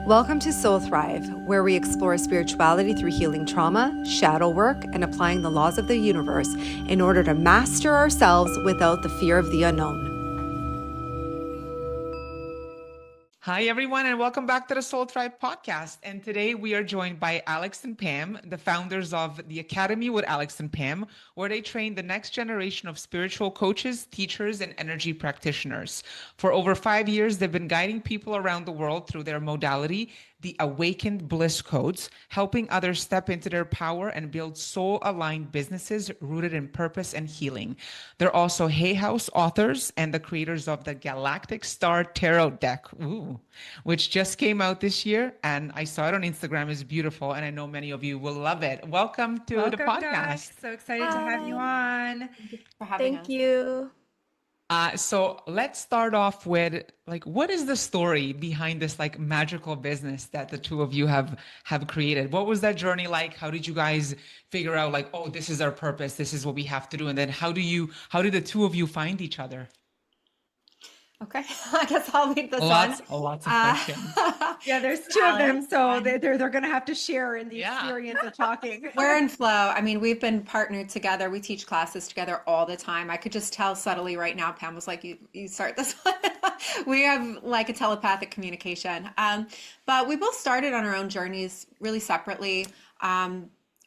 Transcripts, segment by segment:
Welcome to Soul Thrive, where we explore spirituality through healing trauma, shadow work, and applying the laws of the universe in order to master ourselves without the fear of the unknown. Hi, everyone, and welcome back to the Soul Thrive podcast. And today we are joined by Alex and Pam, the founders of the Academy with Alex and Pam, where they train the next generation of spiritual coaches, teachers, and energy practitioners. For over 5 years, they've been guiding people around the world through their modality, the Awakened Bliss Codes, helping others step into their power and build soul-aligned businesses rooted in purpose and healing. They're also Hay House authors and the creators of the Galactic Star Tarot deck, which just came out this year, and I saw it on Instagram. It's beautiful, and I know many of you will love it. Welcome to the podcast. Guys. So excited to have you on. Thank you for having us. Thank you. So let's start off with what is the story behind this magical business that the two of you have created? What was that journey like? How did you guys figure out oh, this is our purpose, this is what we have to do? And then how did the two of you find each other? Okay, I guess I'll lead this Lots of questions. Yeah, there's two of them, so they're going to have to share in the experience of talking. We're in flow. I mean, we've been partnered together. We teach classes together all the time. I could just tell subtly right now, Pam was like, you start this one. We have a telepathic communication. But we both started on our own journeys really separately.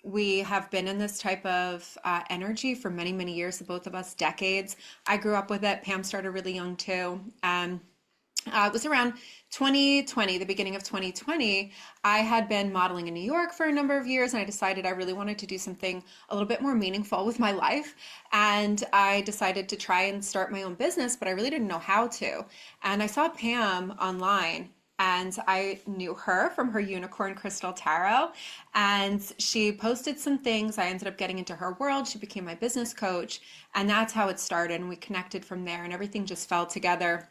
We have been in this type of energy for many, many years, the both of us, decades. I grew up with it. Pam started really young too. It was around 2020, the beginning of 2020. I had been modeling in New York for a number of years, and I decided I really wanted to do something a little bit more meaningful with my life. And I decided to try and start my own business, but I really didn't know how to. And I saw Pam online, and I knew her from her unicorn crystal tarot, and she posted some things. I ended up getting into her world. She became my business coach, and that's how it started. And we connected from there, and everything just fell together.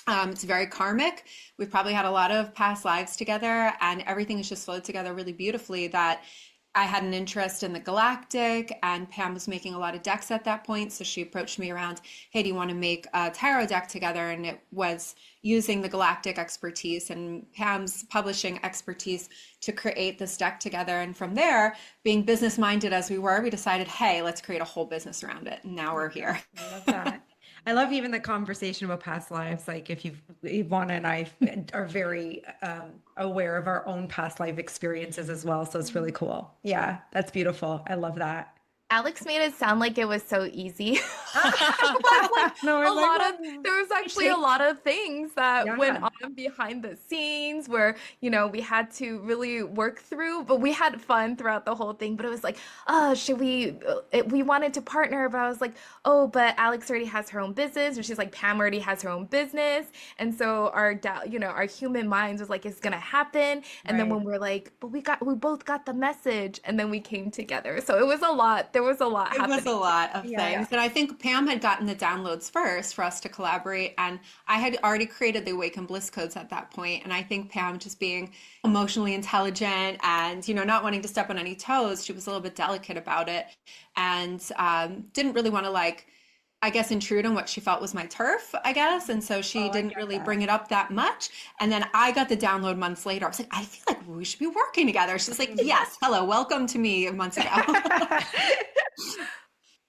It's very karmic. We've probably had a lot of past lives together, and everything has just flowed together really beautifully. That I had an interest in the galactic, and Pam was making a lot of decks at that point. So she approached me around, hey, do you want to make a tarot deck together? And it was using the galactic expertise and Pam's publishing expertise to create this deck together. And from there, being business minded as we were, we decided, hey, let's create a whole business around it. And now we're here. I love that. I love even the conversation about past lives. If Ivana and I are very aware of our own past life experiences as well. So it's really cool. Yeah, that's beautiful. I love that. Alex made it sound like it was so easy. No, there was actually a lot of things that went on behind the scenes where, we had to really work through, but we had fun throughout the whole thing. But it was should we wanted to partner, but I was like, oh, but Alex already has her own business. And she's like, Pam already has her own business. And so our human minds was like, it's going to happen. And then when we're like, but we both got the message, and then we came together. So it was a lot. There was a lot happening. It was a lot of things. And I think Pam had gotten the downloads first for us to collaborate. And I had already created the Awakened Bliss Codes at that point. And I think Pam, just being emotionally intelligent and, not wanting to step on any toes, she was a little bit delicate about it, and didn't really want to intrude on what she felt was my turf, I guess. And so she didn't really bring it up that much. And then I got the download months later. I was like, I feel like we should be working together. She's like, yes, hello, welcome to me months ago.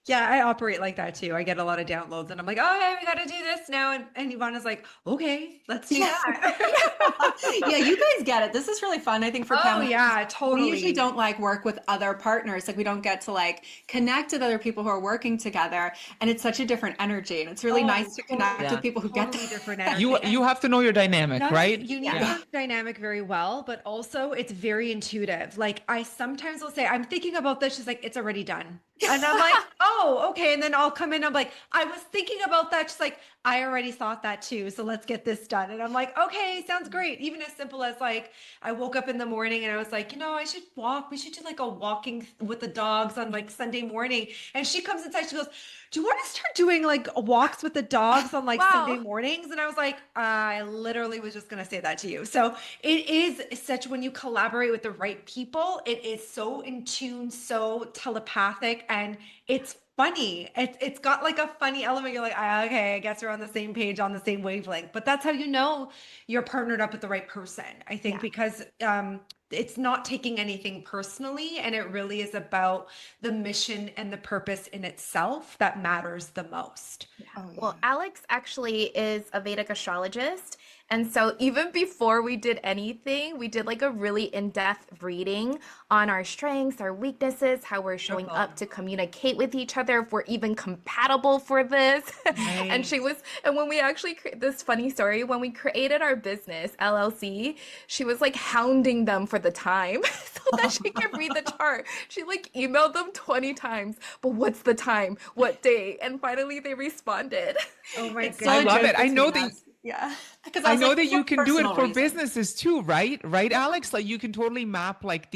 Yeah, I operate like that too. I get a lot of downloads and I'm like, oh, we got to do this now. And Ivana's like, okay, let's do that. Yeah, you guys get it. This is really fun, I think, for Pam. Oh, yeah, totally. We usually don't work with other partners. We don't get to connect with other people who are working together. And it's such a different energy. And it's really nice to connect with people who get the different energy. You have to know your dynamic, right? You need to know your dynamic very well, but also it's very intuitive. I sometimes will say, I'm thinking about this. She's like, it's already done. And I'm like, oh, okay. And then I'll come in. I'm like, I was thinking about that. She's like, I already thought that too. So let's get this done. And I'm like, okay, sounds great. Even as simple as I woke up in the morning and I was like, I should walk. We should do a walking with the dogs on Sunday morning. And she comes inside. She goes, do you want to start doing walks with the dogs on Sunday mornings? And I was like, I literally was just going to say that to you. So it is such, when you collaborate with the right people, it is so in tune, so telepathic. and it's funny. It's got like a funny element. You're like, ah, okay, I guess we're on the same page, on the same wavelength. But that's how you know you're partnered up with the right person. I think Yeah. because it's not taking anything personally, and it really is about the mission and the purpose in itself that matters the most. Oh, yeah. Well, Alex actually is a Vedic astrologist. And so even before we did anything, we did like a really in-depth reading on our strengths, our weaknesses, how we're showing up to communicate with each other, if we're even compatible for this. And and when we actually, this funny story, when we created our business, LLC, she was like hounding them for the time so that she could read the chart. She like emailed them 20 times, but what's the time? What day? And finally they responded. Oh my It's God. so I love joke it. I know between that. us. Yeah. Because I was know like, that you can do it personal for reasons. businesses too, right? Right, Alex? Like you can totally map like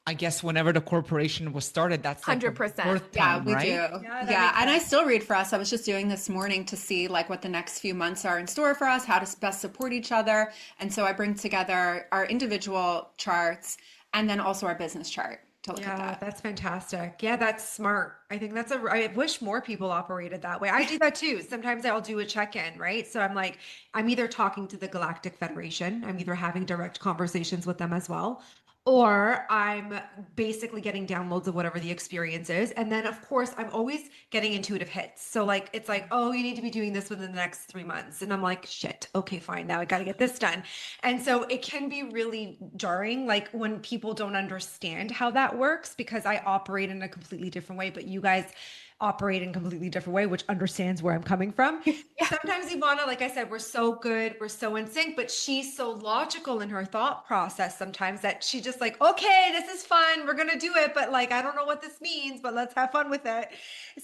I guess whenever the corporation was started, that's like the 100%. birth Yeah, time, we right? do. that Yeah, makes and I sense. still read for us. I was just doing this morning to see like what the next few months are in store for us, how to best support each other. And so I bring together our individual charts and then also our business chart to look at Yeah, that. that's fantastic. Yeah, that's smart. I think I wish more people operated that way. I do that too. Sometimes I'll do a check-in, right? So I'm like, I'm either talking to the Galactic Federation, I'm either having direct conversations with them as well, or I'm basically getting downloads of whatever the experience is. And then, of course, I'm always getting intuitive hits. So, like, it's like, oh, you need to be doing this within the next 3 months. And I'm like, shit, okay, fine. Now I got to get this done. And so it can be really jarring, like when people don't understand how that works, because I operate in a completely different way, but you guys operate in a completely different way, which understands where I'm coming from. Sometimes Ivana, like I said, we're so good, we're so in sync, but she's so logical in her thought process sometimes that she just like, okay, this is fun, we're gonna do it, but like I don't know what this means, but let's have fun with it.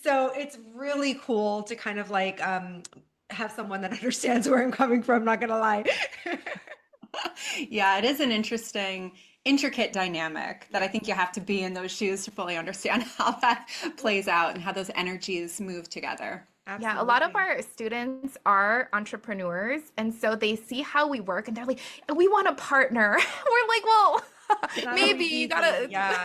So it's really cool to kind of like have someone that understands where I'm coming from, not gonna lie. Yeah, it is an interesting, intricate dynamic that I think you have to be in those shoes to fully understand how that plays out and how those energies move together. Yeah, a lot of Absolutely. our students are entrepreneurs, and so they see how we work and they're like, we want a partner. We're like, well, Not maybe always you easy. gotta, Yeah.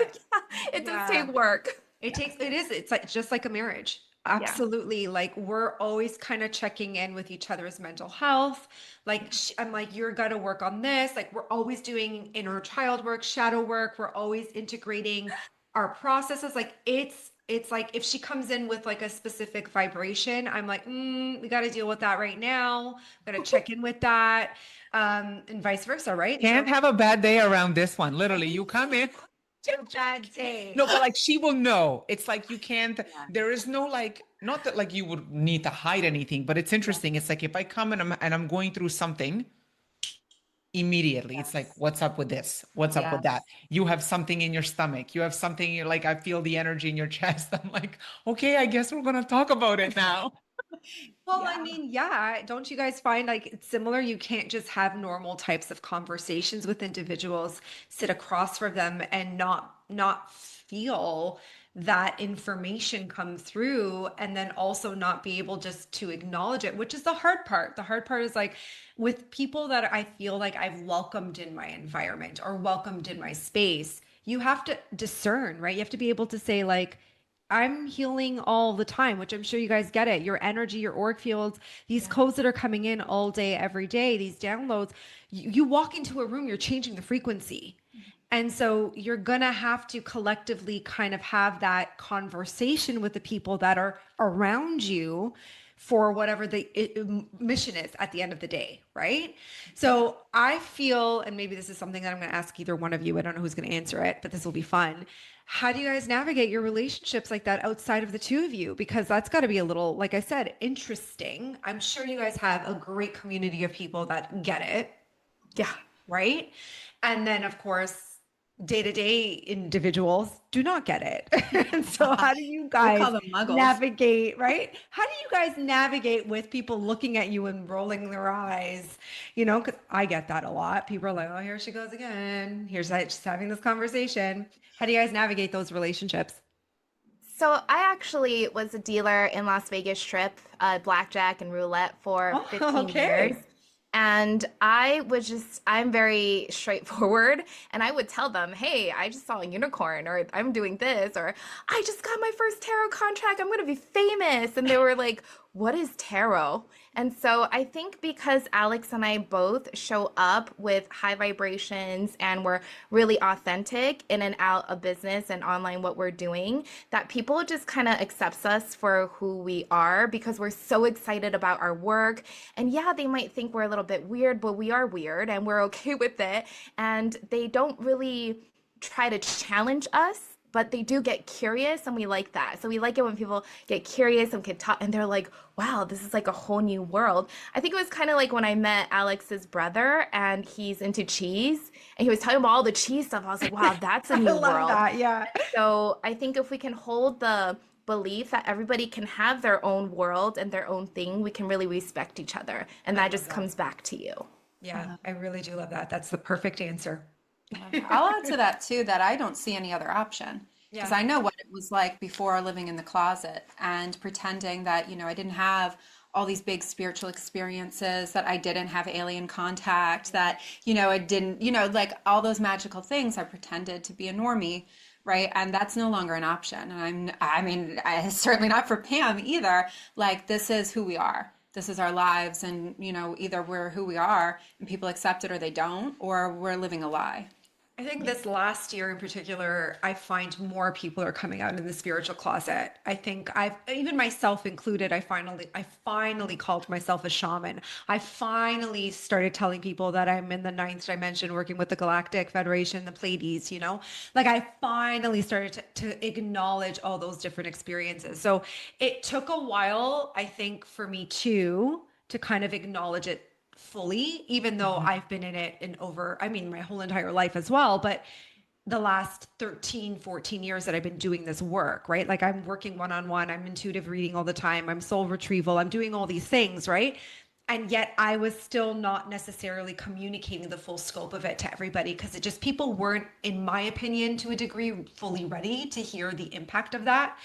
it does Yeah. take work. It's like just like a marriage. Yeah. Absolutely. Like we're always kind of checking in with each other's mental health. Like I'm like, you're gonna work on this. Like we're always doing inner child work, shadow work. We're always integrating our processes. Like it's like if she comes in with like a specific vibration, I'm like, we got to deal with that right now. Got to check in with that, and vice versa, right? Can't So have a bad day around this one. Literally, you come in. bad day. No, but like she will know. It's like you can't, Yeah. there is no like, not that like you would need to hide anything, but it's interesting. It's like if I come and I'm going through something immediately, it's like, Yes. what's up with this? What's up with that? Yes. You have something in your stomach. You have something, you're like, I feel the energy in your chest. I'm like, okay, I guess we're gonna talk about it now. Well, I Yeah. mean, yeah, don't you guys find like it's similar? You can't just have normal types of conversations with individuals, sit across from them and not feel that information come through and then also not be able just to acknowledge it, which is the hard part. The hard part is like with people that I feel like I've welcomed in my environment or welcomed in my space, you have to discern, right? You have to be able to say like I'm healing all the time, which I'm sure you guys get it. Your energy, your auric fields, these codes that are coming in all day, every day, these downloads, you walk into a room, you're changing the frequency. And so you're going to have to collectively kind of have that conversation with the people that are around you for whatever the mission is at the end of the day, right? So I feel, and maybe this is something that I'm going to ask either one of you, I don't know who's going to answer it, but this will be fun. How do you guys navigate your relationships like that outside of the two of you? Because that's got to be a little, like I said, interesting. I'm sure you guys have a great community of people that get it, Yeah. right? And then, of course, day-to-day individuals do not get it. And so how do you We guys call them muggles. navigate, right? How do you guys navigate with people looking at you and rolling their eyes? You know, because I get that a lot. People are like, oh, here she goes again. Here's that she's having this conversation. How do you guys navigate those relationships? So I actually was a dealer in Las Vegas Strip, blackjack and roulette for 15 Okay. years. And I'm very straightforward. And I would tell them, hey, I just saw a unicorn, or I'm doing this, or I just got my first tarot contract. I'm going to be famous. And they were like, what is tarot? And so I think because Alex and I both show up with high vibrations and we're really authentic in and out of business and online what we're doing, that people just kind of accepts us for who we are because we're so excited about our work. And yeah, they might think we're a little bit weird, but we are weird and we're okay with it. And they don't really try to challenge us, but they do get curious, and we like that. So we like it when people get curious and can talk, and they're like, wow, this is like a whole new world. I think it was kind of like when I met Alex's brother, and he's into cheese, and he was telling me all the cheese stuff. I was like, wow, that's a new I love world. that. Yeah. So I think if we can hold the belief that everybody can have their own world and their own thing, we can really respect each other. And that just comes back to you. Yeah, I really do love that. That's the perfect answer. I'll add to that too, that I don't see any other option. Because I know what it was like before living in the closet and pretending that, I didn't have all these big spiritual experiences, that I didn't have alien contact, that, I didn't, like all those magical things. I pretended to be a normie, right? And that's no longer an option. And certainly not for Pam either. Like, this is who we are. This is our lives. And, either we're who we are and people accept it or they don't, or we're living a lie. I think this last year in particular, I find more people are coming out in the spiritual closet. I think even myself included, I finally called myself a shaman. I finally started telling people that I'm in the ninth dimension working with the Galactic Federation, the Pleiades, like I finally started to acknowledge all those different experiences. So it took a while, I think, for me too, to kind of acknowledge it fully, even though I've been in it my whole entire life as well. But the last 13, 14 years that I've been doing this work, right? Like I'm working one-on-one, I'm intuitive reading all the time, I'm soul retrieval, I'm doing all these things, right? And yet I was still not necessarily communicating the full scope of it to everybody because people weren't, in my opinion, to a degree, fully ready to hear the impact of that.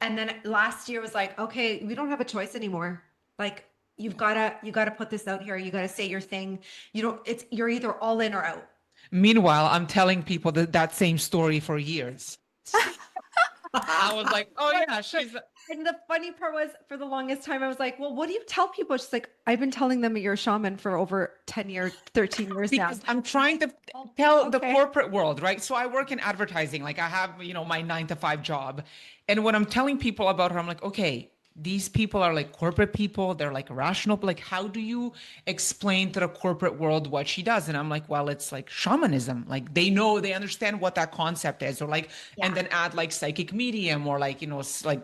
And then last year was like, okay, we don't have a choice anymore. Like, you gotta put this out here. You gotta say your thing. You're either all in or out. Meanwhile, I'm telling people that same story for years. I was like, oh yeah, she's. And the funny part was, for the longest time, I was like, well, what do you tell people? She's like, I've been telling them you're a shaman for over 10 years, 13 years now. Because I'm trying to tell the corporate world, right? So I work in advertising. Like I have, my 9-to-5 job. And when I'm telling people about her, I'm like, okay, these people are like corporate people. They're like rational. But like, how do you explain to the corporate world what she does? And I'm like, well, it's like shamanism. Like they understand what that concept is, or like, and then add like psychic medium, or like, like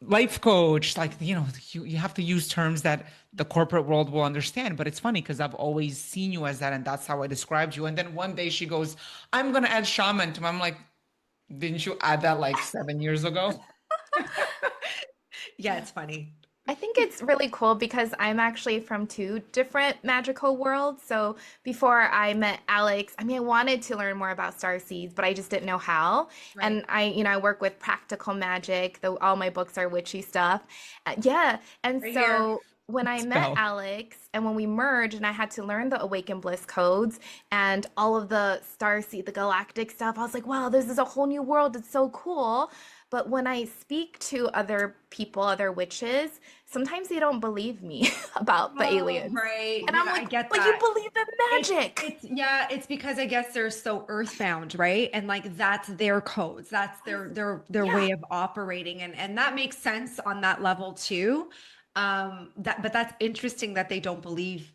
life coach. Like, you have to use terms that the corporate world will understand. But it's funny because I've always seen you as that. And that's how I described you. And then one day she goes, I'm going to add shaman to me. I'm like, didn't you add that like 7 years ago? Yeah, it's funny. I think it's really cool because I'm actually from two different magical worlds. So before I met Alex, I wanted to learn more about star seeds, but I just didn't know how. Right. And I work with practical magic, though all my books are witchy stuff. Yeah. And Right so here. when I met Alex and when we merged and I had to learn the Awaken Bliss codes and all of the star seed, the galactic stuff, I was like, wow, this is a whole new world. It's so cool. But when I speak to other people, other witches, sometimes they don't believe me about the aliens. Right. And I'm I like, get but that. you believe in magic. It's because I guess they're so earthbound, right? And like that's their codes. That's their way of operating. And that makes sense on that level too. But that's interesting that they don't believe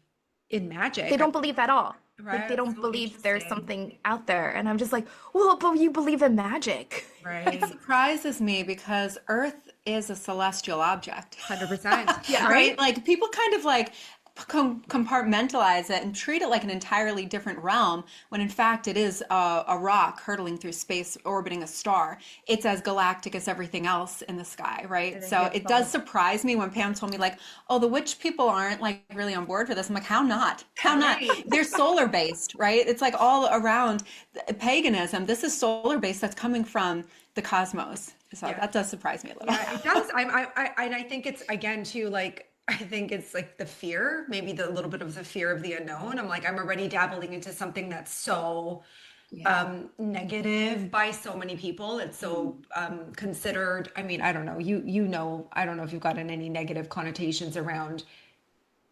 in magic. They don't believe at all. Right. Like they don't So believe there's interesting. something out there. And I'm just like, well, but you believe in magic. Right. It surprises me because Earth is a celestial object. 100%. Yeah. Right? Like people kind of like compartmentalize it and treat it like an entirely different realm when in fact it is a rock hurtling through space orbiting a star. It's as galactic as everything else in the sky, right? So it does surprise me when Pam told me like, oh, the witch people aren't like really on board for this. I'm like, how not? How not? They're solar based, right? It's like all around paganism. This is solar based. That's coming from the cosmos. So that does surprise me a little. Yeah, it does. And I think it's again too, like I think it's like the fear, maybe the little bit of the fear of the unknown. I'm like, I'm already dabbling into something that's so negative by so many people. It's so considered. I mean, I don't know. You know, I don't know if you've gotten any negative connotations around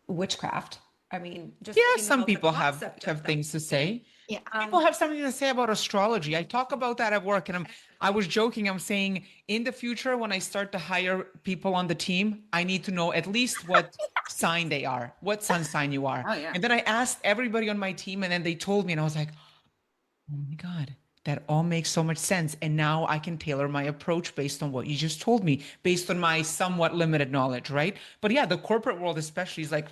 witchcraft. I mean, just Yeah, thinking some about the people have concept of have that. things to say. Yeah. People have something to say about astrology. I talk about that at work, and I was joking. I'm saying in the future, when I start to hire people on the team, I need to know at least what sign they are, what sun sign you are. Oh, yeah. And then I asked everybody on my team, and then they told me, and I was like, oh my God, that all makes so much sense. And now I can tailor my approach based on what you just told me, based on my somewhat limited knowledge, right? But yeah, the corporate world especially is like,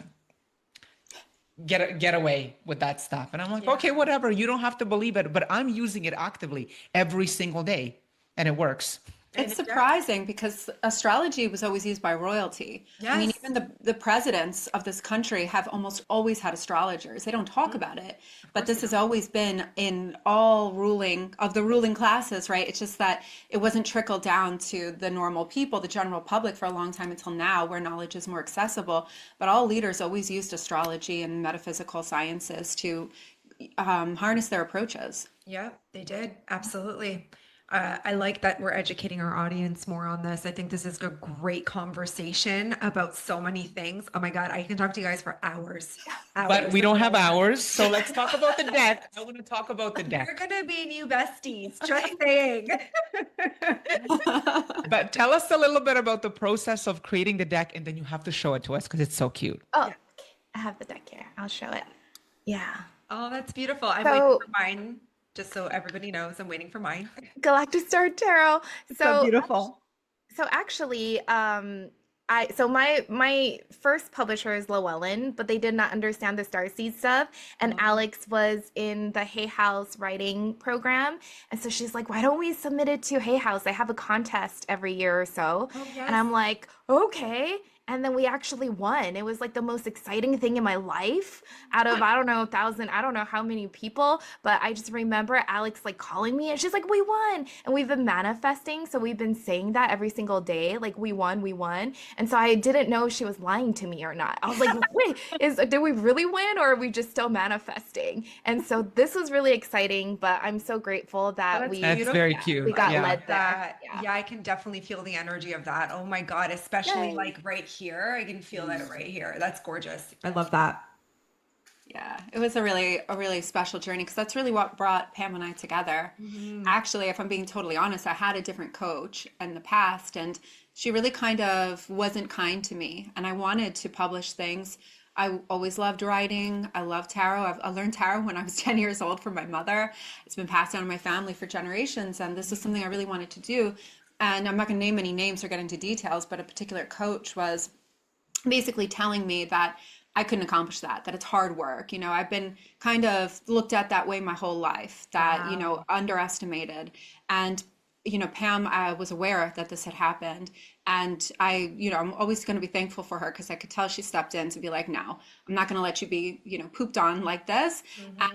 get away with that stuff. And I'm like, okay, whatever. You don't have to believe it, but I'm using it actively every single day, and it works. It's surprising because astrology was always used by royalty. I mean, Yes. even the presidents of this country have almost always had astrologers. They don't talk about it, but this has always been in all the ruling classes, right? It's just that it wasn't trickled down to the normal people, the general public for a long time until now, where knowledge is more accessible. But all leaders always used astrology and metaphysical sciences to harness their approaches. Yeah, they did. Absolutely. I like that we're educating our audience more on this. I think this is a great conversation about so many things. Oh my God, I can talk to you guys for hours. But we don't have hours. So let's talk about the deck. I want to talk about the We're deck. gonna be new besties, just saying. But tell us a little bit about the process of creating the deck, and then you have to show it to us because it's so cute. Oh, I have the deck here. I'll show it. Yeah. Oh, that's beautiful. I'm So- waiting for mine, just so everybody knows I'm waiting for mine. Galactic Star Tarot. So beautiful. So actually, my first publisher is Llewellyn, but they did not understand the starseed stuff. And Alex was in the Hay House writing program, and so she's like, "Why don't we submit it to Hay House? They have a contest every year or so." And I'm like, "Okay." And then we actually won. It was like the most exciting thing in my life out of, I don't know, 1,000, I don't know how many people, but I just remember Alex like calling me and she's like, "We won." And we've been manifesting. So we've been saying that every single day, like, we won, we won. And so I didn't know if she was lying to me or not. I was like, wait, did we really win, or are we just still manifesting? And so this was really exciting, but I'm so grateful that that's we, That's very cute. we got Yeah. led there. That, yeah, I can definitely feel the energy of that. Oh my God, especially Yay. like right here. I can feel that right here. That's gorgeous. I love that. Yeah, it was a really special journey because that's really what brought Pam and I together. Actually, if I'm being totally honest, I had a different coach in the past, and she really kind of wasn't kind to me. And I wanted to publish things. I always loved writing. I love tarot. I learned tarot when I was 10 years old from my mother. It's been passed down in my family for generations, and this is something I really wanted to do. And I'm not going to name any names or get into details, but a particular coach was basically telling me that I couldn't accomplish that it's hard work. You know, I've been kind of looked at that way my whole life, that, you know, underestimated. And, you know, Pam was aware that this had happened. And I'm always going to be thankful for her because I could tell she stepped in to be like, "No, I'm not going to let you be, pooped on like this."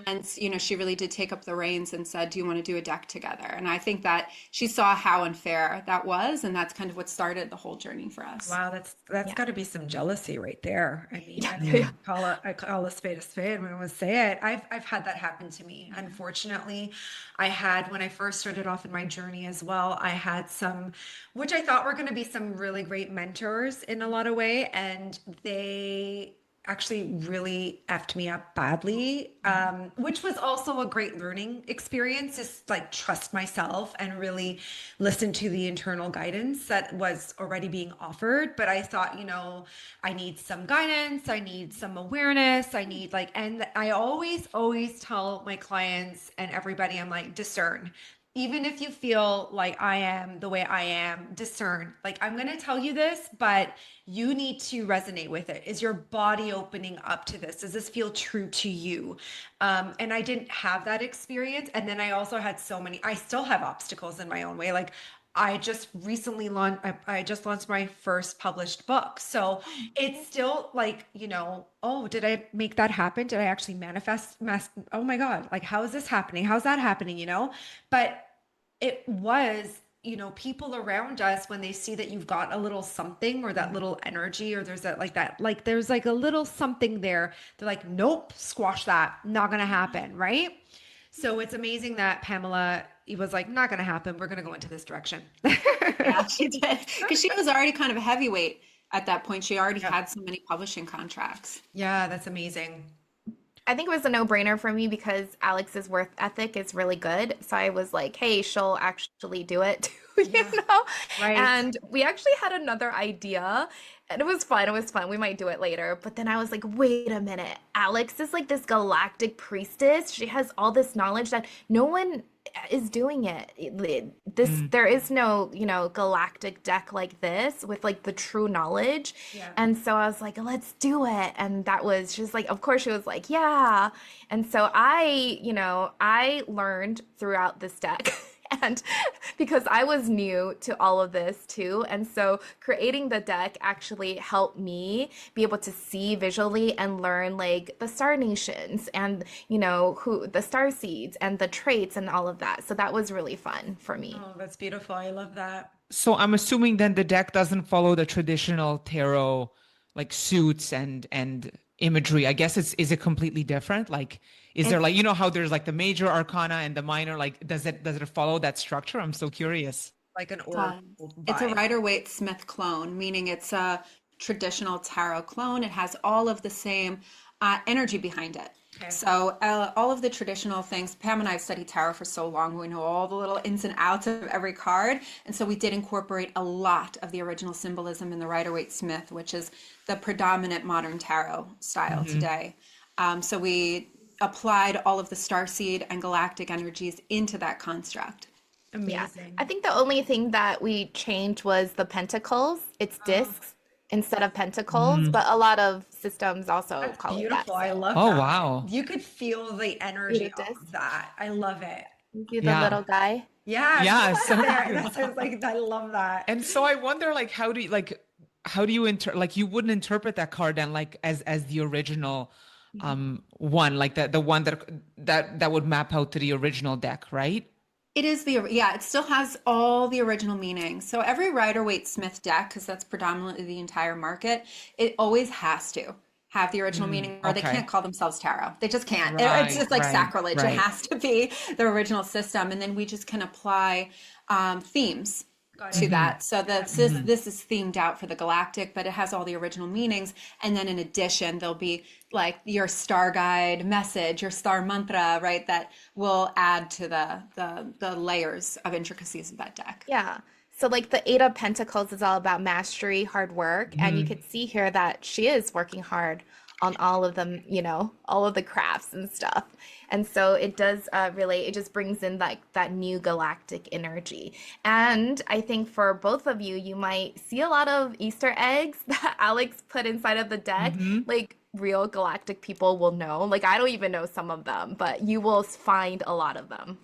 And, she really did take up the reins and said, "Do you want to do a deck together?" And I think that she saw how unfair that was. And that's kind of what started the whole journey for us. Wow, that's got to be some jealousy right there. I mean, I call a spade a spade. I'm going to say it. I've had that happen to me. Unfortunately, I had, when I first started off in my journey as well, I had some, which I thought were going to be some really great mentors in a lot of way, and they actually really effed me up badly, which was also a great learning experience. Just like trust myself and really listen to the internal guidance that was already being offered. But I thought, I need some guidance, I need some awareness, and I always tell my clients and everybody, I'm like, discern. Even if you feel like I am the way I am, discern. Like, I'm going to tell you this, but you need to resonate with it. Is your body opening up to this? Does this feel true to you? And I didn't have that experience. And then I also had I still have obstacles in my own way. Like, I just recently I just launched my first published book. So it's still like, oh, did I make that happen? Did I actually manifest? Oh my God, like, how is this happening? How's that happening? But it was people around us, when they see that you've got a little something or that little energy, or there's there's like a little something there, they're like, nope, squash that, not gonna happen, right? So it's amazing that Pamela, he was like, not gonna happen, we're gonna go into this direction. Yeah, she did. Because she was already kind of a heavyweight at that point. She already Yeah. had so many publishing contracts. Yeah, that's amazing. I think it was a no-brainer for me because Alex's work ethic is really good. So I was like, hey, she'll actually do it too, Yeah. Right. And we actually had another idea and it was fun. It was fun. We might do it later. But then I was like, wait a minute. Alex is like this galactic priestess. She has all this knowledge that no one is doing it. There is no, galactic deck like this with like the true knowledge. Yeah. And so I was like, let's do it. And that was just like, of course she was like, yeah. And so I learned throughout this deck. And because I was new to all of this too. And so creating the deck actually helped me be able to see visually and learn like the star nations and, who the star seeds and the traits and all of that. So that was really fun for me. Oh, that's beautiful. I love that. So I'm assuming then the deck doesn't follow the traditional tarot like suits and imagery. I guess is it completely different? Like, is there like, how there's like the major arcana and the minor, like does it follow that structure? I'm so curious. Like an It's a vibe. Rider-Waite-Smith clone, meaning it's a traditional tarot clone. It has all of the same energy behind it. Okay. So all of the traditional things, Pam and I have studied tarot for so long, we know all the little ins and outs of every card. And so we did incorporate a lot of the original symbolism in the Rider-Waite-Smith, which is the predominant modern tarot style today. So we applied all of the starseed and galactic energies into that construct. Yeah. Amazing. I think the only thing that we changed was the pentacles. It's discs instead of pentacles, but a lot of systems also That's call it that. beautiful. I love Oh, that. wow. You could feel the energy the of that. I love it. See the Yeah. little guy? Yeah. Yeah, so That sounds like, I love that. And so I wonder, like, how do you like you wouldn't interpret that card then like as the original one, like the one that would map out to the original deck, right? It is it still has all the original meanings. So every Rider-Waite-Smith deck, because that's predominantly the entire market, it always has to have the original meaning, or they okay. can't call themselves tarot. They just can't. It's just Right, like right, sacrilege. right. It has to be the original system, and then we just can apply themes to that. So this is themed out for the galactic, but it has all the original meanings. And then in addition, there'll be like your star guide message, your star mantra, right? That will add to the layers of intricacies of that deck. Yeah. So like the Eight of Pentacles is all about mastery, hard work, and you can see here that she is working hard on all of them, all of the crafts and stuff. And so it does it just brings in like that new galactic energy. And I think for both of you, you might see a lot of Easter eggs that Alex put inside of the deck. Like real galactic people will know. Like I don't even know some of them, but you will find a lot of them.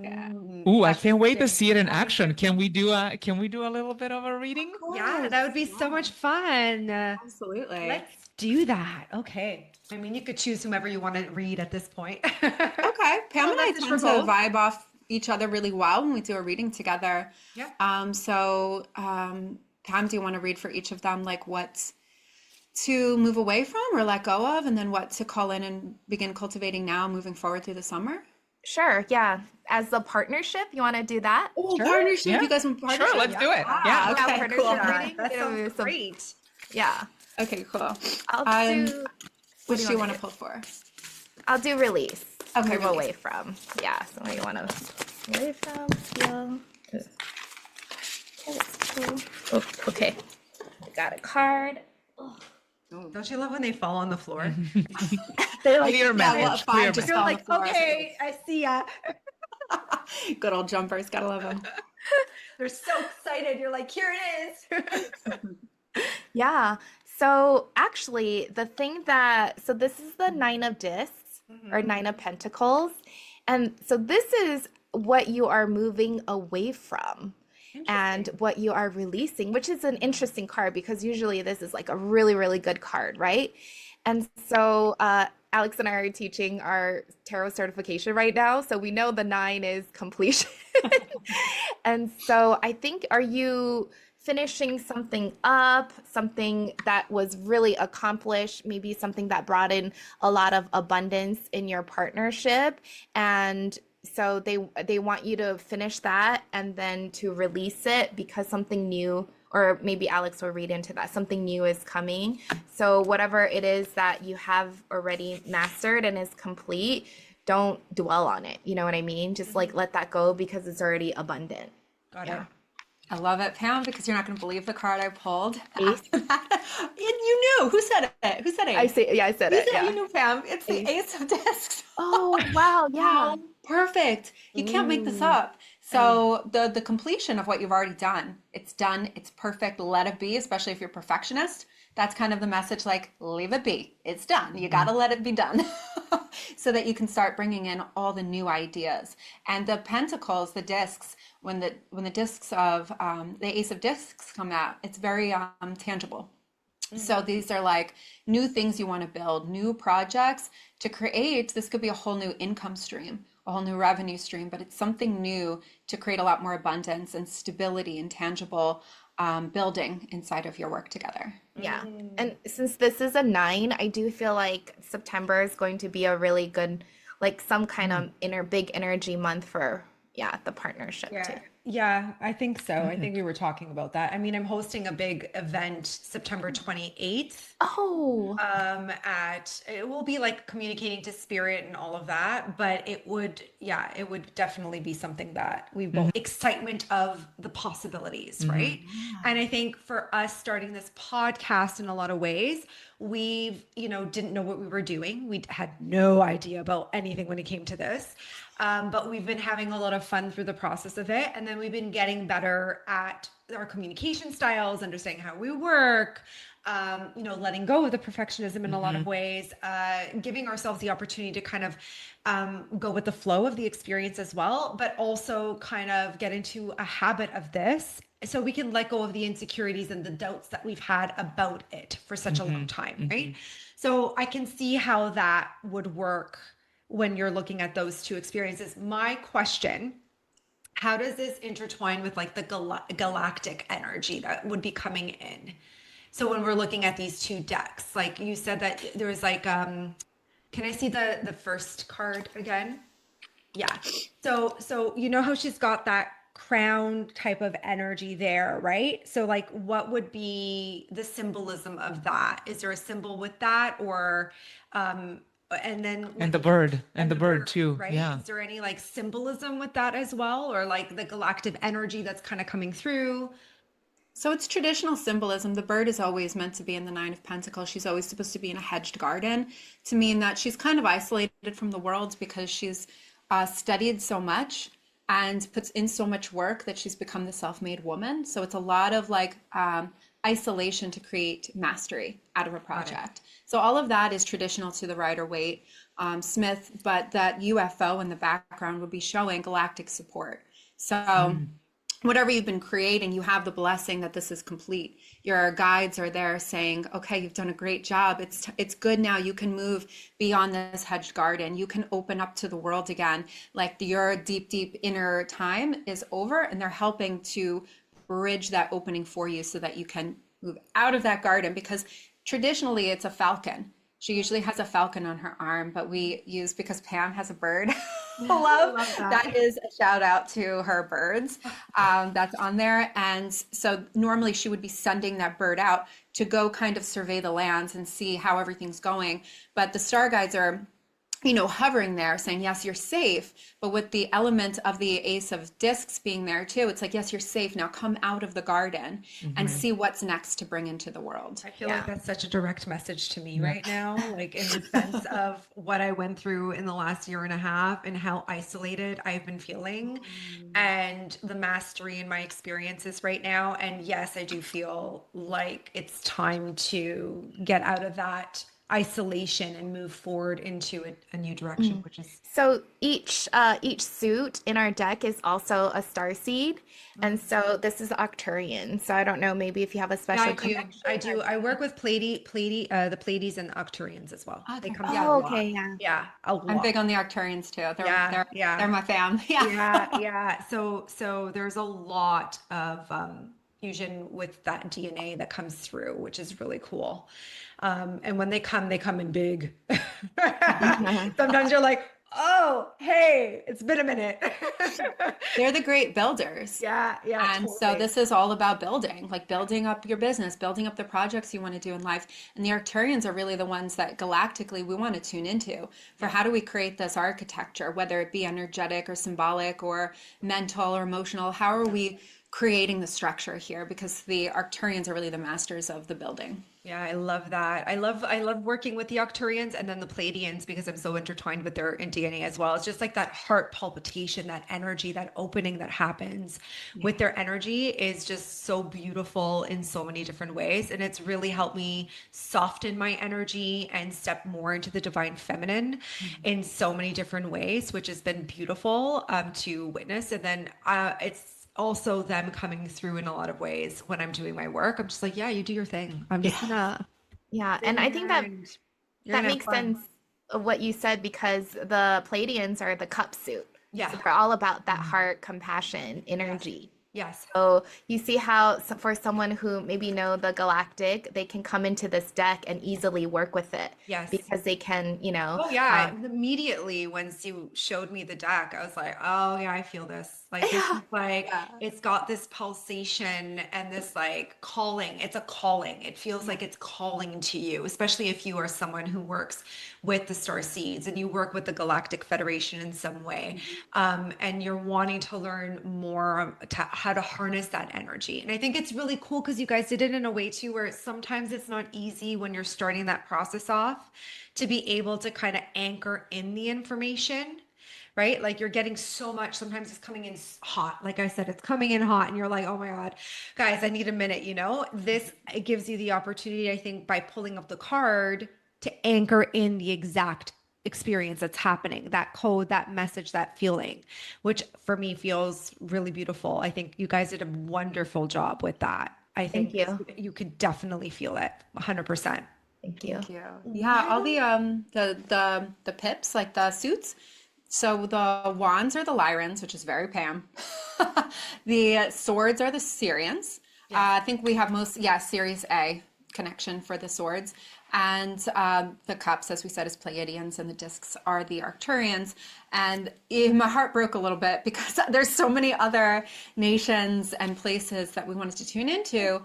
Yeah. Ooh, I can't wait to see it in action. Can we do a little bit of a reading? Yeah, that would be so much fun. Absolutely. Let's do that. Okay. I mean, you could choose whomever you want to read at this point. Okay. Pam and I message tend for to both. vibe off each other really well when we do a reading together. Yeah. Pam, do you want to read for each of them, like what to move away from or let go of, and then what to call in and begin cultivating now moving forward through the summer? Sure, yeah. As a partnership, you want to do that? Oh, Sure. partnership. Yeah. You guys want partnership? Sure, let's do it. Ah, Yeah. okay, partnership cool. reading. That It'll sounds be some- great. Yeah. Okay, cool. I'll do What do you want do? to pull for? I'll do release. Okay, Move release. away from. Yeah. So what do you want to away from? Feel. Okay, that's cool. Oh, okay. I got a card. Don't you love when they fall on the floor? They're like clear yeah, message. well, fine, Clear just message. You're on like, the floor. okay, I see ya. Good old jumpers. Gotta love them. They're so excited. You're like, here it is. Yeah. So actually, so this is the Nine of Discs or Nine of Pentacles. And so this is what you are moving away from and what you are releasing, which is an interesting card because usually this is like a really, really good card, right? And so Alex and I are teaching our tarot certification right now. So we know the 9 is completion. And so I think, are you finishing something up, something that was really accomplished, maybe something that brought in a lot of abundance in your partnership? And so they want you to finish that and then to release it because something new, or maybe Alex will read into that, something new is coming. So whatever it is that you have already mastered and is complete, don't dwell on it. You know what I mean? Just like let that go because it's already abundant. Got it. I love it, Pam, because you're not going to believe the card I pulled Ace. after that. And you knew. Who said it? Who said ace? I said it. Yeah. You knew, Pam. It's the Ace. Ace of Discs. Oh, wow. Yeah. How perfect. You can't make this up. So the completion of what you've already done, it's done. It's perfect. Let it be, especially if you're a perfectionist. That's kind of the message, like, leave it be. It's done. You got to let it be done so that you can start bringing in all the new ideas. And the pentacles, the discs, when the discs of the Ace of Discs come out, it's very tangible. So these are like new things you want to build, new projects to create. This could be a whole new income stream, a whole new revenue stream, but it's something new to create a lot more abundance and stability and tangible building inside of your work together. Yeah. And since this is a 9, I do feel like September is going to be a really good, like some kind of big energy month for, the partnership too. Yeah, I think so. I think we were talking about that. I mean, I'm hosting a big event September 28th. Oh. It will be like communicating to spirit and all of that, but it would definitely be something that we both excitement of the possibilities, right? And I think for us starting this podcast in a lot of ways, we've, didn't know what we were doing. We had no idea about anything when it came to this. But we've been having a lot of fun through the process of it. And then we've been getting better at our communication styles, understanding how we work, letting go of the perfectionism in a lot of ways, giving ourselves the opportunity to kind of go with the flow of the experience as well, but also kind of get into a habit of this so we can let go of the insecurities and the doubts that we've had about it for such a long time, right? So I can see how that would work when you're looking at those two experiences. My question, how does this intertwine with like the galactic energy that would be coming in? So when we're looking at these two decks, like you said that there was like, can I see the first card again? Yeah. So you know how she's got that crown type of energy there, right? So like what would be the symbolism of that? Is there a symbol with that, or and then And the bird too. right? Yeah. Is there any like symbolism with that as well, or like the galactic energy that's kind of coming through? So it's traditional symbolism. The bird is always meant to be in the 9 of Pentacles. She's always supposed to be in a hedged garden, to mean that she's kind of isolated from the world because she's studied so much and puts in so much work that she's become the self-made woman. So it's a lot of like isolation to create mastery out of a project. So all of that is traditional to the Rider-Waite Smith, but that UFO in the background would be showing galactic support. So whatever you've been creating, you have the blessing that this is complete. Your guides are there saying, okay, you've done a great job. It's good now. You can move beyond this hedged garden. You can open up to the world again. Like your deep, deep inner time is over, and they're helping to bridge that opening for you so that you can move out of that garden, because traditionally it's a falcon. She usually has a falcon on her arm, but we use, because Pam has a bird. Love that is a shout out to her birds that's on there. And so normally she would be sending that bird out to go kind of survey the lands and see how everything's going. But the star guides are, hovering there saying, yes, you're safe. But with the element of the Ace of Discs being there too, it's like, yes, you're safe. Now come out of the garden and see what's next to bring into the world. I feel like that's such a direct message to me right now, like in the sense of what I went through in the last year and a half and how isolated I've been feeling and the mastery in my experiences right now. And yes, I do feel like it's time to get out of that isolation and move forward into a new direction, which is So each suit in our deck is also a star seed, and so this is Octurian. So I don't know, maybe if you have a yeah, special I do. connection. I do. I work with the Pleiades and the Octurians as well. They Okay. come together a Oh, lot. okay, yeah. Yeah, a I'm lot. big on the Arcturians too. Yeah, They're my fam. Yeah. yeah. So there's a lot of fusion with that DNA that comes through, which is really cool. And when they come in big. Sometimes you're like, oh, hey, it's been a minute. They're the great builders. Yeah, And so this is all about building, like building up your business, building up the projects you want to do in life. And the Arcturians are really the ones that galactically we want to tune into for how do we create this architecture, whether it be energetic or symbolic or mental or emotional. How are we creating the structure here? Because the Arcturians are really the masters of the building. Yeah, I love that. I love working with the Octurians and then the Pleiadians because I'm so intertwined with their DNA as well. It's just like that heart palpitation, that energy, that opening that happens with their energy is just so beautiful in so many different ways. And it's really helped me soften my energy and step more into the divine feminine in so many different ways, which has been beautiful to witness. And then it's also them coming through in a lot of ways when I'm doing my work. I'm just like, yeah, you do your thing. I'm just gonna. Yeah, and I think that You're gonna have makes fun. sense of what you said because the Palladians are the cup suit. Yeah. So they're all about that heart, compassion, energy. Yes. So you see how for someone who maybe know the galactic, they can come into this deck and easily work with it. Yes. Because they can, Oh yeah. Immediately once you showed me the deck, I was like, oh yeah, I feel this. Like this is like it's got this pulsation and this like calling. It's a calling. It feels like it's calling to you, especially if you are someone who works with the star seeds and you work with the Galactic Federation in some way. And you're wanting to learn more how to harness that energy. And I think it's really cool because you guys did it in a way too, where sometimes it's not easy when you're starting that process off to be able to kind of anchor in the information, right? Like you're getting so much, sometimes it's coming in hot. Like I said, it's coming in hot and you're like, oh my God, guys, I need a minute, This, it gives you the opportunity, I think, by pulling up the card to anchor in the exact experience that's happening, that code, that message, that feeling, which for me feels really beautiful. I think you guys did a wonderful job with that. I think you could definitely feel it 100%. Thank you. Thank you. Yeah, all the pips, like the suits. So the wands are the Lyrans, which is very Pam. The swords are the Syrians. I think we have Series A connection for the swords. And the cups, as we said, is Pleiadians, and the discs are the Arcturians. And my heart broke a little bit because there's so many other nations and places that we wanted to tune into.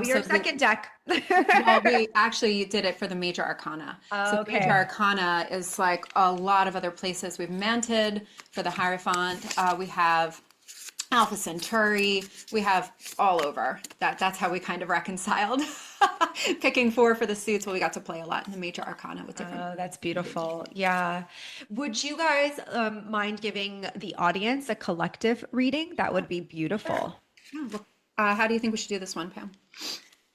Your second deck. Well, we actually did it for the major arcana. So Okay. major arcana is like a lot of other places. We've Mantid for the Hierophant. We have Alpha Centauri. We have all over. That's how we kind of reconciled. Picking 4 for the suits. Well, we got to play a lot in the major arcana with different. Oh, that's beautiful. Yeah. Would you guys mind giving the audience a collective reading? That would be beautiful. How do you think we should do this one, Pam?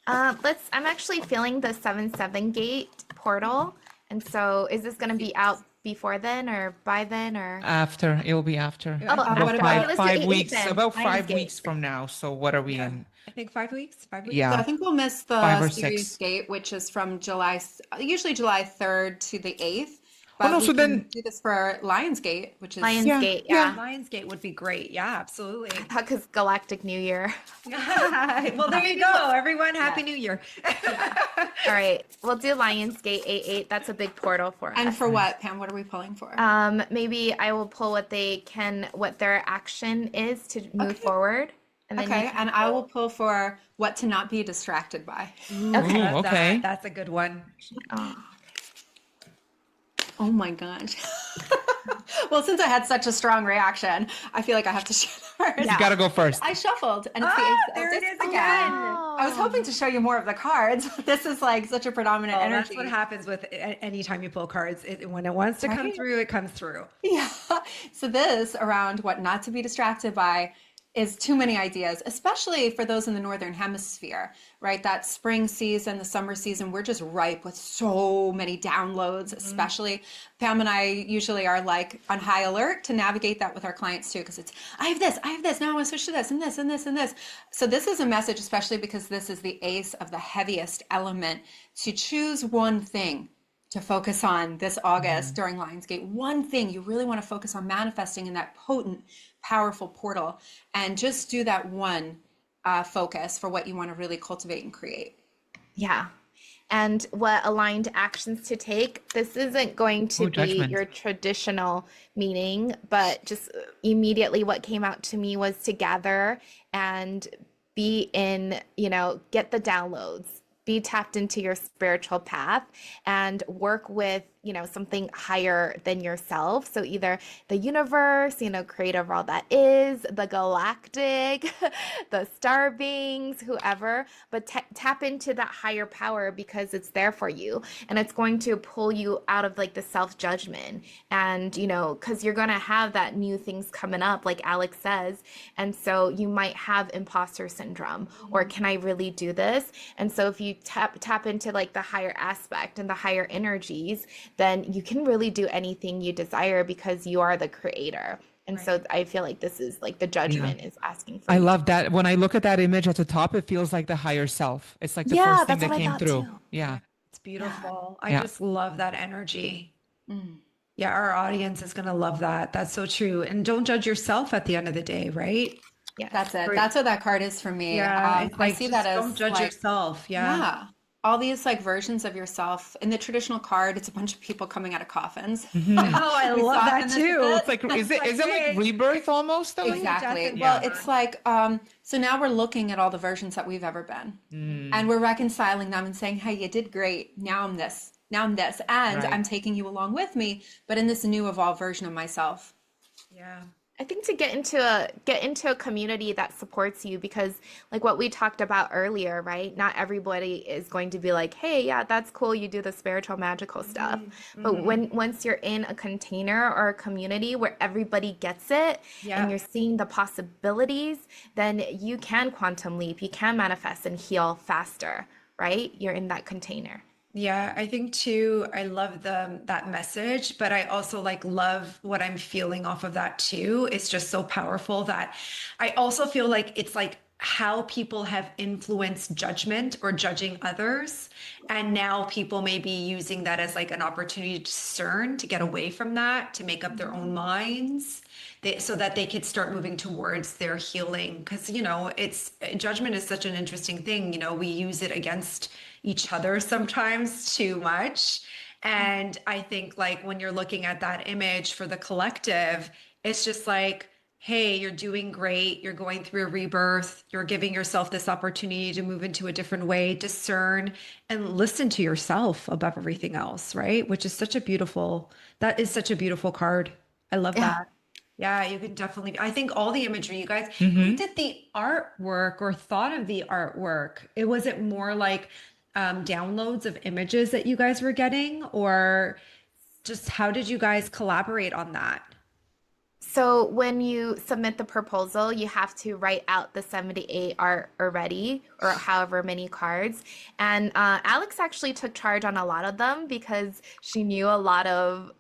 I'm actually feeling the 7/7 gate portal. And so is this going to be out before then or by then or? After, it will be after. Oh, About after. five, Okay, let's do 5 8 weeks, then. about Lions 5 Gate. weeks from now. So what are we in? I think 5 weeks. 5 weeks. Yeah. So I think we'll miss 5 or the series 6. gate, which is from usually July 3rd to the 8th. Oh, But no, we so can then- do this for Lionsgate, which is Lionsgate, Yeah. yeah. Lionsgate would be great. Yeah, absolutely. Because Galactic New Year. Well, there you go. Everyone, Happy New Year. All right, we'll do Lionsgate 8/8. That's a big portal for us. And for what, Pam? What are we pulling for? Maybe I will pull what their action is to move forward. And then Okay, and I will pull for what to not be distracted by. Okay. Ooh, okay. That's a good one. Oh my gosh. Well, since I had such a strong reaction, I feel like I have to share first. You got to go first. I shuffled, and it's there it disc is again. Oh. I was hoping to show you more of the cards. This is like such a predominant Oh, energy. that's what happens with anytime you pull cards. When it wants to come Right? through, it comes through. Yeah. So this around what not to be distracted by is too many ideas, especially for those in the Northern Hemisphere, right? That spring season, the summer season, we're just ripe with so many downloads, especially Pam and I usually are like on high alert to navigate that with our clients too, because it's, I have this, now I want to switch to this and this and this and this. So this is a message, especially because this is the ace of the heaviest element, to choose one thing to focus on this August during Lionsgate. One thing you really want to focus on manifesting in that potent, powerful portal, and just do that one focus for what you want to really cultivate and create. Yeah. And what aligned actions to take. This isn't going to be judgment. your traditional meaning, but just immediately what came out to me was to gather and be in, get the downloads, be tapped into your spiritual path, and work with, something higher than yourself. So either the universe, creator all that is, the galactic, the star beings, whoever, but tap into that higher power, because it's there for you, and it's going to pull you out of like the self-judgment. And, because you're going to have that new things coming up, like Alex says. And so you might have imposter syndrome, or can I really do this? And so if you tap into like the higher aspect and the higher energies, then you can really do anything you desire, because you are the creator. And so I feel like this is like the judgment is asking for I you love that. When I look at that image at the top, it feels like the higher self. It's like the first thing that's that what I came thought through. too. Yeah. It's beautiful. Yeah. I just love that energy. Yeah, our audience is going to love that. That's so true. And don't judge yourself at the end of the day, right? Yes. That's it. That's what that card is for me. Yeah, it's I like, see just that as don't judge like, yourself. Yeah. yeah, all these like versions of yourself. In the traditional card, it's a bunch of people coming out of coffins. Oh, I We love soften that this a too. bit. It's like, is it like Hey. rebirth almost? Though? Exactly. death and Well, rebirth. it's like, so now we're looking at all the versions that we've ever been, and we're reconciling them and saying, hey, you did great. Now I'm this. Now I'm this. And Right. I'm taking you along with me, but in this new evolved version of myself. Yeah. I think to get into a community that supports you, because like what we talked about earlier, right? Not everybody is going to be like, hey, yeah, that's cool, you do the spiritual magical stuff. But once you're in a container or a community where everybody gets it, Yeah. and you're seeing the possibilities, then you can quantum leap, you can manifest and heal faster, right? You're in that container. Yeah, I think too, I love that message, but I also like love what I'm feeling off of that too. It's just so powerful that I also feel like it's like how people have influenced judgment or judging others. And now people may be using that as like an opportunity to discern, to get away from that, to make up their own minds. So that they could start moving towards their healing. Because, it's judgment is such an interesting thing. We use it against each other sometimes too much. And I think like when you're looking at that image for the collective, it's just like, hey, you're doing great. You're going through a rebirth. You're giving yourself this opportunity to move into a different way, discern, and listen to yourself above everything else, right? Which is such a beautiful card. I love that. Yeah, you can definitely. I think all the imagery, you guys, who did the artwork or thought of the artwork? Was it more like downloads of images that you guys were getting, or just how did you guys collaborate on that? So when you submit the proposal, you have to write out the 78 art already, or however many cards. And Alex actually took charge on a lot of them, because she knew a lot of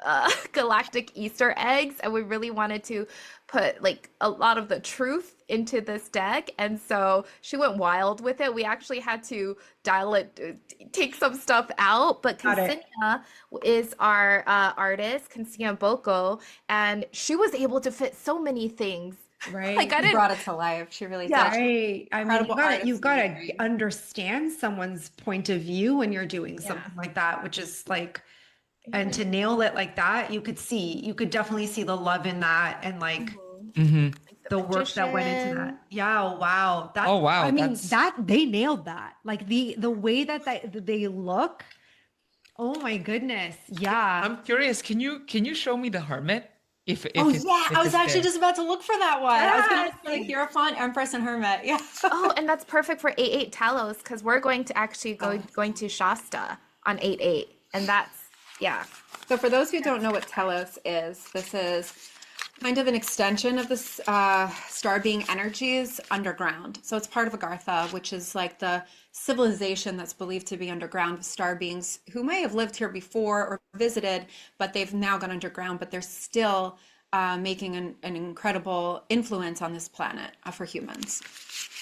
galactic Easter eggs, and we really wanted to put like a lot of the truth into this deck. And so she went wild with it. We actually had to dial it, take some stuff out. But Ksenia is our artist, Ksenia Boko, and she was able to fit so many things. Right. Like I She didn't. brought it to life. She really Yeah. did. Right. I mean, Incredible you've got artistry. to understand someone's point of view when you're doing something like that, which is like, and to nail it like that, you could definitely see the love in that, and like the work that went into that. Magician. Yeah. Wow. That, Oh, wow, I mean, that's- that they nailed that. Like the way that they look. Oh my goodness. Yeah. I'm curious. Can you show me the hermit? If Oh it's- yeah, if I was it's actually there. just about to look for that one. I was gonna Yes. say like Hierophant, Empress, and Hermit. Yeah. Oh, and that's perfect for 8/8 Talos, because we're going to actually going to Shasta on 8/8, and that's yeah. So for those who don't know what telos is, this is kind of an extension of this star being energies underground. So it's part of Agartha, which is like the civilization that's believed to be underground, with star beings who may have lived here before or visited, but they've now gone underground, but they're still making an incredible influence on this planet for humans.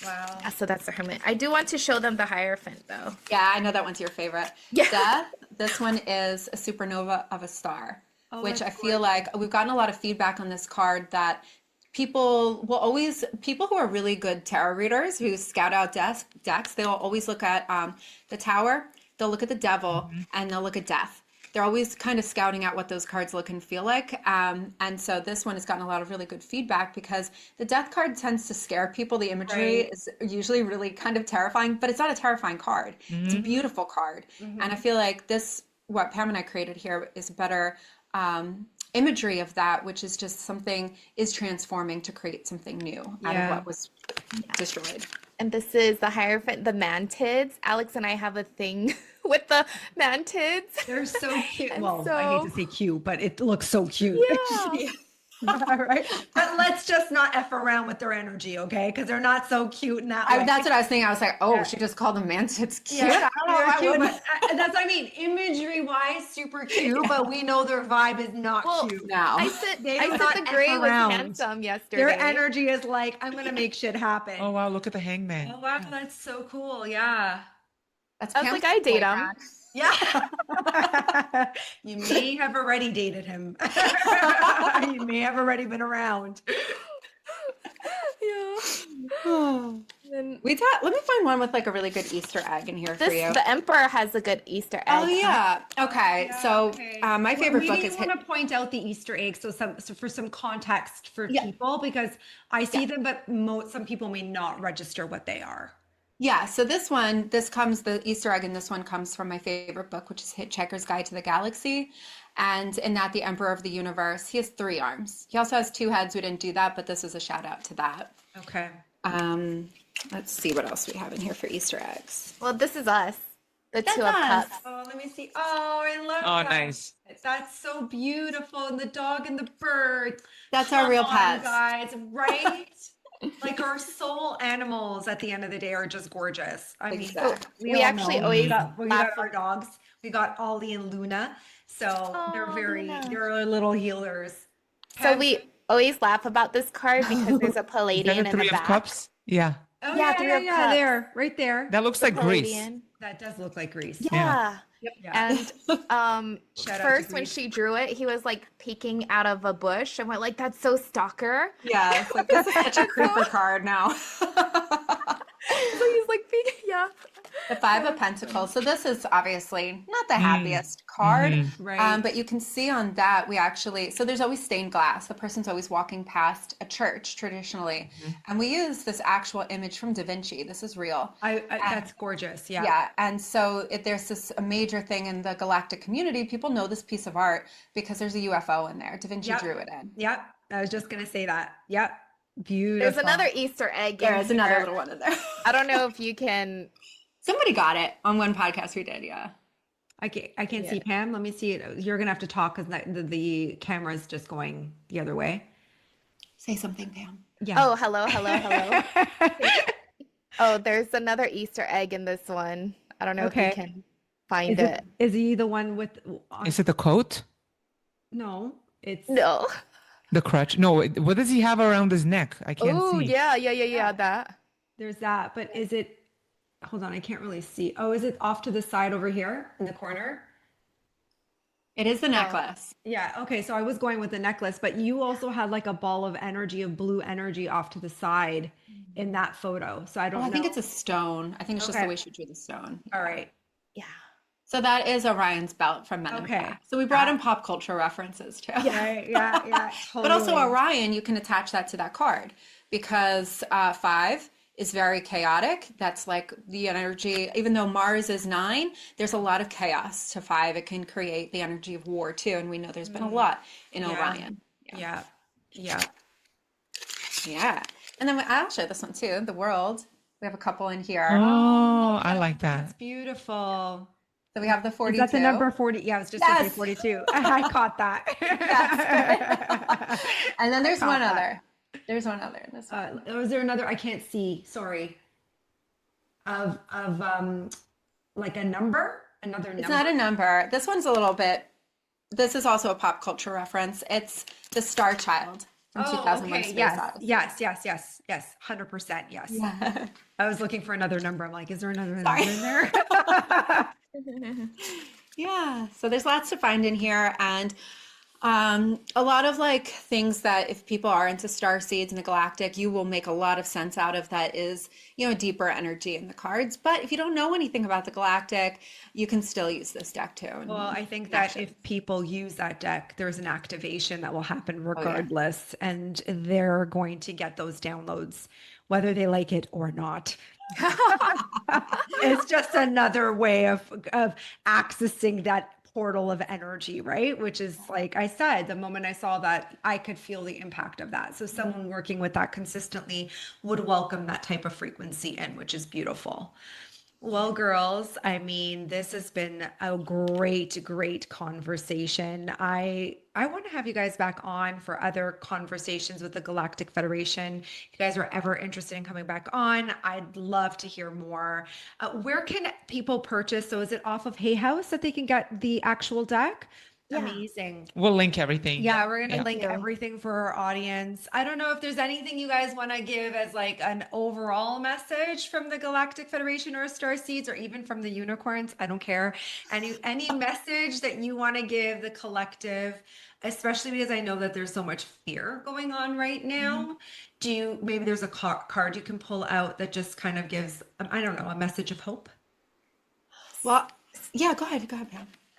Wow. Yeah, so that's the Hermit. I do want to show them the Hierophant though. Yeah, I know that one's your favorite. Yeah. Death, this one is a supernova of a star, which I feel like we've gotten a lot of feedback on this card that people who are really good tarot readers who scout out decks, they'll always look at the Tower, they'll look at the Devil, and they'll look at Death. They're always kind of scouting out what those cards look and feel like. And so this one has gotten a lot of really good feedback because the Death card tends to scare people. The imagery is usually really kind of terrifying, but it's not a terrifying card. It's a beautiful card. And I feel like what Pam and I created here is better imagery of that, which is just something is transforming to create something new out of what was destroyed. And this is the Hierophant, the mantids. Alex and I have a thing with the mantids. They're so cute. And Well, so- I hate to say cute, but it looks so cute. Yeah. Right? But let's just not F around with their energy, okay? Because they're not so cute in that way. That's what I was thinking. I was like, oh, she just called the mantids cute. Yeah, I don't know if I they're cute, would. but that's what I mean. Imagery wise, super cute, but we know their vibe is not cute. No. I said They do the not F gray was around. handsome yesterday. Their energy is like, I'm gonna make shit happen. Oh wow, look at the Hangman. Oh, wow, that's so cool. Yeah. That's I was Pam's like, I date him. boyfriend. Yeah. You may have already dated him. You may have already been around. Yeah. Then Let me find one with like a really good Easter egg in here for you. the Emperor has a good Easter egg. Oh yeah. Okay. So my favorite book Maybe is you want to point out the Easter eggs, so for some context for people, because I see them, but some people may not register what they are. Yeah, so the Easter egg in this one comes from my favorite book, which is Hitchhiker's Guide to the Galaxy. And in that, the Emperor of the Universe, he has 3 arms. He also has 2 heads. We didn't do that, but this is a shout out to that. Okay. Let's see what else we have in here for Easter eggs. Well, this is us. The That's Two of us. Cups. Oh, let me see. Oh, I love Oh, that. nice. That's so beautiful. And the dog and the bird. That's our real Come on, pets. guys, right? Like our soul animals at the end of the day are just gorgeous. I mean, Exactly. We all actually know. always we laugh got our dogs. We got Ollie and Luna. So they're little healers. So we always laugh about this card because there's a Is that Palladian the in the 3 of back. Cups? Yeah. Oh, Yeah, Three of Cups. there, right there. That looks like Greece. Palladian. That does look like Greece. Yeah. Yeah. And Shout out to first when Greece. she drew it, he was like peeking out of a bush and went like, "That's so stalker." Yeah, it's like this is such a creeper card now. So he's like peeking, yeah. The 5 of Pentacles. So this is obviously not the happiest card, Right. but you can see on that so there's always stained glass. The person's always walking past a church traditionally, and we use this actual image from Da Vinci. This is real. That's gorgeous. Yeah. Yeah, and so there's a major thing in the galactic community. People know this piece of art because there's a UFO in there. Da Vinci drew it in. Yep. I was just gonna say that. Yep. Beautiful. There's another Easter egg. There in is another here. little one in there. I don't know if you can. Somebody got it on one podcast we did, yeah. I can't see Pam. Let me see it. You're gonna have to talk because the camera's just going the other way. Say something, Pam. Yeah. Oh, hello. Oh, there's another Easter egg in this one. I don't know if you can find it. Is he the one with? Is it the coat? No, it's No. The crutch? No, what does he have around his neck? I can't Oh, see. yeah. That. there's that. But is it? Hold on, I can't really see. Oh, is it off to the side over here in the corner? It is the necklace. Yeah. Okay. So I was going with the necklace, but you also had like a ball of energy, of blue energy off to the side in that photo. So I don't know. I think it's a stone. I think it's just the Okay. way she drew the stone. All right. Yeah. So that is Orion's belt from Men in Okay. Black. So we brought in pop culture references too. Right. Yeah. But also totally. Orion, you can attach that to that card because 5 is very chaotic. That's like the energy, even though Mars is 9, there's a lot of chaos to 5. It can create the energy of war too. And we know there's been a lot in Orion. Yeah. Yeah. And then I'll show this one too, the world. We have a couple in here. Oh, I like That's that. beautiful. So we have the Is 42. that the number 40? Yeah, I was just going to say Yes. 42. I caught that. Yes. And then there's Caught one that. other. There's one other in this one. Was there another? I can't see. Sorry. Of like a number? Another It's number? not a number. This one's a little bit, this is also a pop culture reference. It's the Star Child from 2001 okay. Space Yes. Odyssey. Yes. 100%. Yes. Yeah. I was looking for another number. I'm like, is there another number Sorry. in there? Yeah. So there's lots to find in here. And a lot of like things that if people are into star seeds and the galactic, you will make a lot of sense out of that is, you know, deeper energy in the cards. But if you don't know anything about the galactic, you can still use this deck too. Well, I think that if people use that deck, there's an activation that will happen regardless, and they're going to get those downloads, whether they like it or not. It's just another way of accessing that portal of energy, right? Which is like I said, the moment I saw that, I could feel the impact of that. So someone working with that consistently would welcome that type of frequency in, which is beautiful. Well, girls, I mean, this has been a great conversation. I want to have you guys back on for other conversations with the Galactic Federation. If you guys are ever interested in coming back on, I'd love to hear more. Where can people purchase? So is it off of Hay House that they can get the actual deck? Yeah. Amazing. We'll link everything. Yeah, we're gonna Yeah. link everything for our audience. I don't know if there's anything you guys want to give as like an overall message from the Galactic Federation or Star Seeds or even from the unicorns. I don't care. Any message that you want to give the collective, especially because I know that there's so much fear going on right now. Maybe there's a card you can pull out that just kind of gives, I don't know, a message of hope? Well, yeah, go ahead, Pam.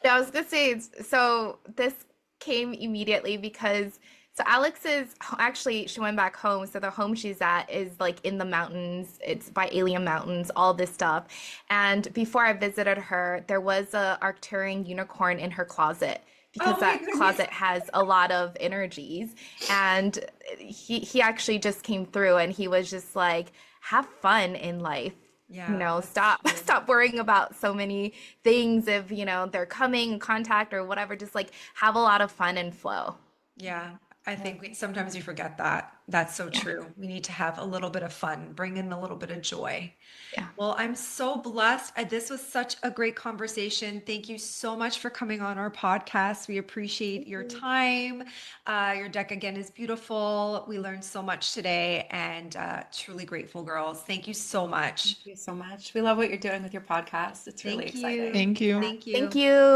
Yeah, I was gonna say, so this came immediately because so Alex is actually she went back home. So the home she's at is like in the mountains. It's by Alien Mountains, all this stuff. And before I visited her, there was a Arcturian unicorn in her closet because that closet has a lot of energies. And he actually just came through and he was just like, have fun in life. Yeah, You know, stop worrying about so many things if, you know, they're coming in contact or whatever. Just like have a lot of fun and flow. Yeah, I think sometimes we forget that. That's so true. We need to have a little bit of fun, bring in a little bit of joy. Yeah. Well, I'm so blessed. This was such a great conversation. Thank you so much for coming on our podcast. We appreciate your time. Your deck again is beautiful. We learned so much today and truly grateful, girls. Thank you so much. Thank you so much. We love what you're doing with your podcast. It's really Thank exciting. you. Thank you. Thank you. Thank you.